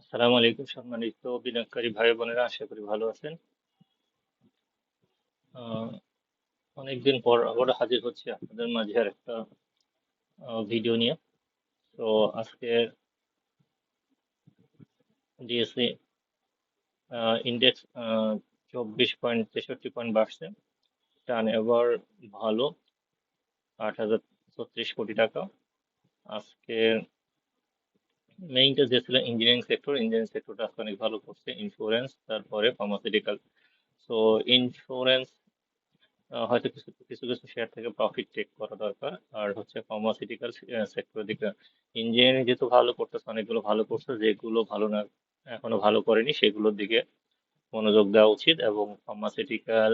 আসসালামু আলাইকুম সম্মানিত বিনিয়োগকারী ভাই বোনেরা, আশা করি ভালো আছেন। আহ, অনেকদিন পর আবার হাজির হচ্ছে আপনাদের মাঝে আর একটা ভিডিও নিয়ে। তো আজকে ডিএসসি ইন্ডেক্স 24.63 পয়েন্ট বাড়ছে। টার্ন এবার ভালো, 8,036 কোটি টাকা। আজকে মেইনটা যে ছিল ইঞ্জিনিয়ারিং সেক্টরটা আজকে অনেক ভালো করছে, ইন্স্যুরেন্স তারপরে ফার্মাসিউটিক্যাল। তো ইন্স্যুরেন্স হয়তো কিছু কিছু কিছু শেয়ার থেকে প্রফিট টেক করা দরকার। আর হচ্ছে ফার্মাসিউটিক্যাল সেক্টরের দিকে ইঞ্জিনিয়ারিং যেহেতু ভালো করতেছে, অনেকগুলো ভালো করছে, যেগুলো ভালো না এখনো ভালো করেনি সেগুলোর দিকে মনোযোগ দেওয়া উচিত। এবং ফার্মাসিউটিক্যাল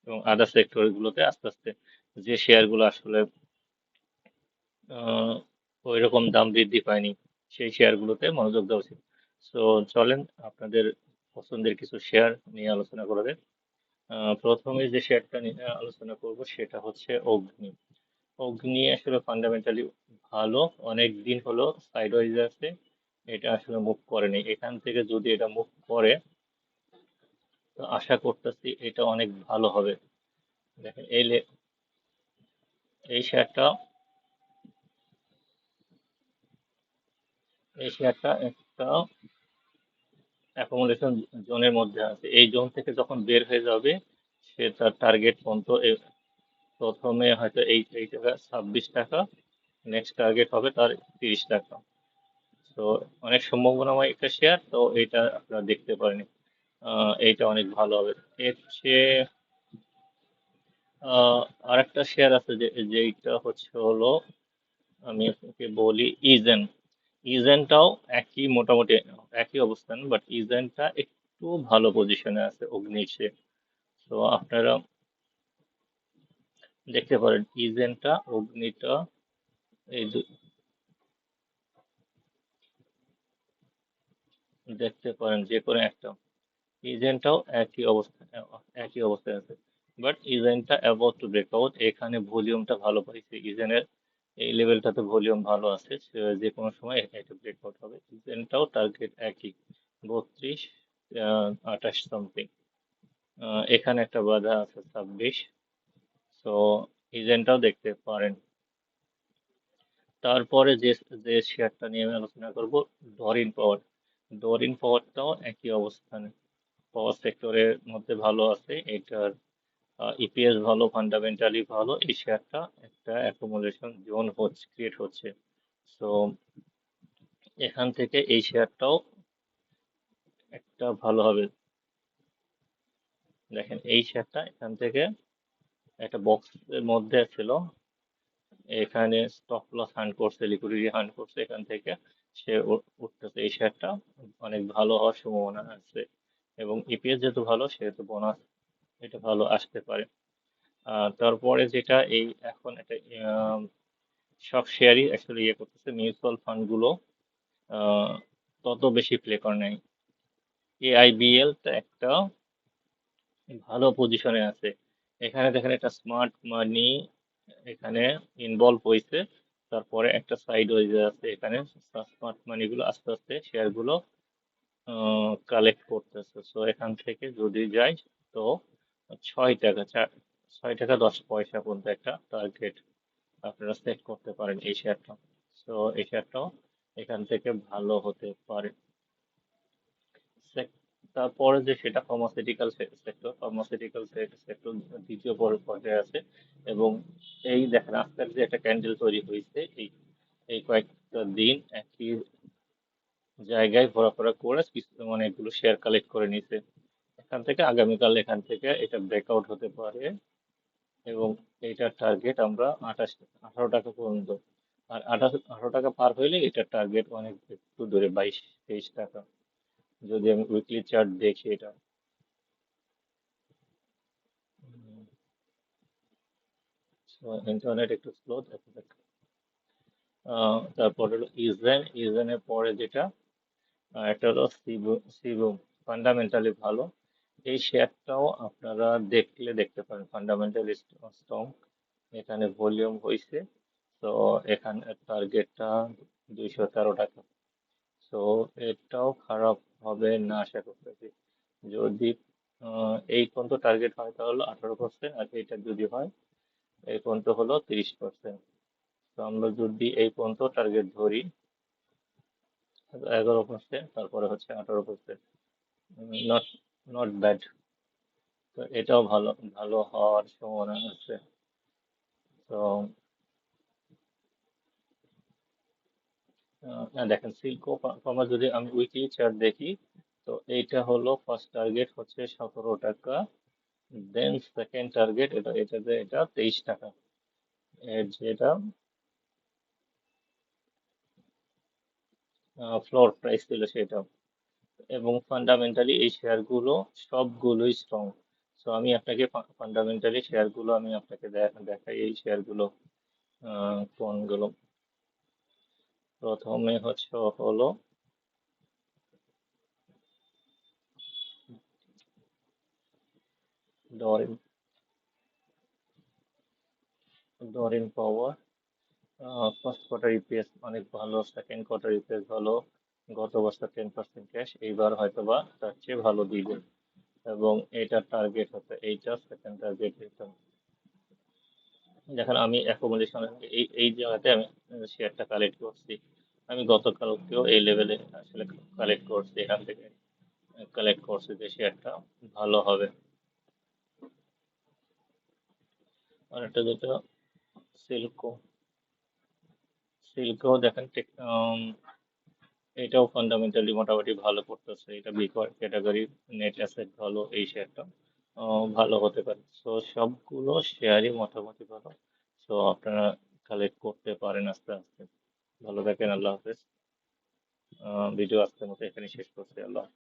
এবং আদার সেক্টর গুলোতে আস্তে আস্তে যে শেয়ারগুলো আসলে আহ ওই রকম দাম বৃদ্ধি পায়নি সেই শেয়ারগুলোতে মনোযোগ দেওয়া উচিত। তো চলেন আপনাদের পছন্দের কিছু শেয়ার নিয়ে আলোচনা করা যাক। প্রথমে যে শেয়ারটা নিয়ে আলোচনা করব সেটা হচ্ছে অগ্নি। অগ্নি আসলে ফান্ডামেন্টালি ভালো, অনেক দিন হলো সাইডওয়াইজ আছে, এটা আসলে মুভ করেনি। এখান থেকে যদি এটা মুভ করে তো আশা করতেছি এটা অনেক ভালো হবে। দেখেন এই শেয়ারটা এই শেয়ারটা একটা অ্যাকোমোডেশন জোনের মধ্যে আছে। এই জোন থেকে যখন বের হয়ে যাবে সে তার টার্গেট পর্যন্ত প্রথমে হয়তো এই টাকা 26 টাকা, নেক্সট টার্গেট হবে তার 30 টাকা। তো অনেক সম্ভাবনাময় একটা শেয়ার, তো এটা আপনারা দেখতে পারেন। এইটা অনেক ভালো হবে। এর চেয়ে আহ, আরেকটা শেয়ার আছে যেটা হচ্ছে হলো, আমি আপনাকে বলি ইজেন। ইজেনটাও একই মোটামুটি একই অবস্থান, বাট ইজেনটা একটু ভালো পজিশনে আছে অগ্নির চেয়ে। তো আপনারা দেখতে পারেন ইজেনটা অগ্নিটা, এই দেখতে পারেন যে কোনো একটা। ইজেনটাও একই অবস্থায় আছে, বাট ইজেনটা অ্যাবাউট টু ব্রেকআউট। এখানে ভলিউমটা ভালো পাইছে ইজেনের, এই লেভেলটাতে ভলিউম ভালো আছে, যে কোনো সময় এটা ব্রেকআউট হবে। ইজেনটাও টার্গেট একই, 32, 28 সামথিং। এখানে একটা বাধা আছে 26। তো ইজেনটাও দেখতে পারেন। তারপরে যে যে শেয়ারটা নিয়ে আমি আলোচনা করব, ডরিন পাওয়ার। ডরিন পাওয়ারটাও একই অবস্থানে, পাওয়ার সেক্টরের মধ্যে ভালো আছে। এটার ইপিএস ভালো, ফান্ডামেন্টালি ভালো। এই শেয়ারটা একটা অ্যাকুমুলেশন জোন ক্রিয়েট হচ্ছে। তো এখান থেকে এই শেয়ারটাও একটা ভালো হবে। দেখেন এই শেয়ারটা এখান থেকে একটা বক্সের মধ্যে ছিল, এখানে স্টপ লস হান্ট করছে, লিকুইডিটি হান্ট করছে, এখান থেকে সে উঠতেছে। এই শেয়ারটা অনেক ভালো হওয়ার সম্ভাবনা আছে, এবং ইপিএস যেহেতু ভালো সেহেতু বোনাস এটা ভালো আসতে পারে। তারপরে যেটা এই এখন একটা সব শেয়ারই আসলে ইয়ে করতেছে, মিউচুয়াল ফান্ড গুলো আহ, তত বেশি প্লে করে নাই। এআইবিএল টা একটা ভালো পজিশনে আছে। এখানে দেখেন একটা স্মার্ট মানি এখানে ইনভলভ হয়েছে, তারপরে একটা সাইড ওয়েজ আছে। এখানে স্মার্ট মানি গুলো আস্তে আস্তে শেয়ার গুলো কালেক্ট করতেছে। সো এখান থেকে যদি যাই তো 6 টাকা, 6 টাকা 10 পয়সা পর্যন্ত একটা টার্গেট আপনারা সেট করতে পারেন এই শেয়ারটা। তো এই শেয়ারটাও এখান থেকে ভালো হতে পারে। sec- তারপরে যে সেটা ফার্মাসিউটিক্যাল সেক্টর দ্বিতীয় পর্যায়ে আছে। এবং এই দেখেন আজকের যে একটা ক্যান্ডেল তৈরি হয়েছে, এই এই কয়েকটা দিন একই জায়গায় ঘোরাফেরা করে কিছু অনেকগুলো শেয়ার কালেক্ট করে নিছে। এখান থেকে আগামীকাল এখান থেকে এটা ব্রেকআউট হতে পারে, এবং এইটার টার্গেট আমরা 18 টাকা পর্যন্ত। আর 18 টাকা পার হইলে এটার টার্গেট অনেক একটু দূরে, 22-23 টাকা। যদি আমি উইকলি চার্ট দেখি এটা, ইন্টারনেট একটু স্লো দেখা যাক। তারপর হলো ইজেনের পরে যেটা একটা হলো সিবুম। ফান্ডামেন্টালি ভালো, এই শেয়ারটাও আপনারা দেখতে পারেন, ফান্ডামেন্টালি স্ট্রং। এখানে ভলিউম হয়েছে, তো এখানে টার্গেটটা 213 টাকা। তো এটাও খারাপ হবে না আশা করতেছি। যদি এই পর্যন্ত টার্গেট হয় তাহলে 18%, আর এটা যদি হয় এই পর্যন্ত হলো 30%। তো আমরা যদি এই পর্যন্ত টার্গেট ধরি 11%, তারপরে হচ্ছে 18%, নট নট ব্যাড। তো এটাও ভালো ভালো হওয়ার সম্ভাবনা আছে। তো দেখেন সিল্কো ফার্মা যদি আমি উইকলি চার্ট দেখি, তো এইটা হলো ফার্স্ট টার্গেট হচ্ছে 17 টাকা, দেন সেকেন্ড টার্গেট এটা 23 টাকা, এর যেটা ফ্লোর প্রাইস ছিল সেটা। এবং ফান্ডামেন্টালি এই শেয়ারগুলো সবগুলোই স্ট্রং। সো আমি আপনাকে ফান্ডামেন্টালি শেয়ারগুলো আমি আপনাকে দেখাই, এই শেয়ারগুলো কোনগুলো। প্রথমে হলো ডরিন ডরিন পাওয়ার। ফার্স্ট কোয়ার্টার ইপিএস অনেক ভালো, সেকেন্ড কোয়ার্টার ইপিএস ভালো, গত বছর 10% ক্যাশ, এইবার হয়তোবা তার চেয়ে ভালো দিবে। এবং এইটার টার্গেট হচ্ছে এইটা, সেকেন্ড টার্গেট এটা। দেখেন আমি অ্যাকোমোডেশন এই এই জায়গাতে আমি শেয়ারটা কালেক্ট করছি। আমি গতকালকেও এই লেভেলে আসলে কালেক্ট করছি, এখান থেকে কালেক্ট করছি যে শেয়ারটা ভালো হবে। আর একটা যেটা সিল্কো, সিল্কো দেখেন এটাও ফান্ডামেন্টালি মোটামুটি ভালো করতেছে, এটা বি ক্যাটাগরি, নেট অ্যাসেট ভালো, এই শেয়ারটা ভালো হতে পারে। সো সবগুলো শেয়ারই মোটামুটি ভালো। সো আপনারা কালেক্ট করতে পারেন আস্তে আস্তে। ভালো থাকেন, আল্লাহ হাফেজ। ভিডিও আজকের মতো এখানে শেষ করছি, আল্লাহ হাফেজ।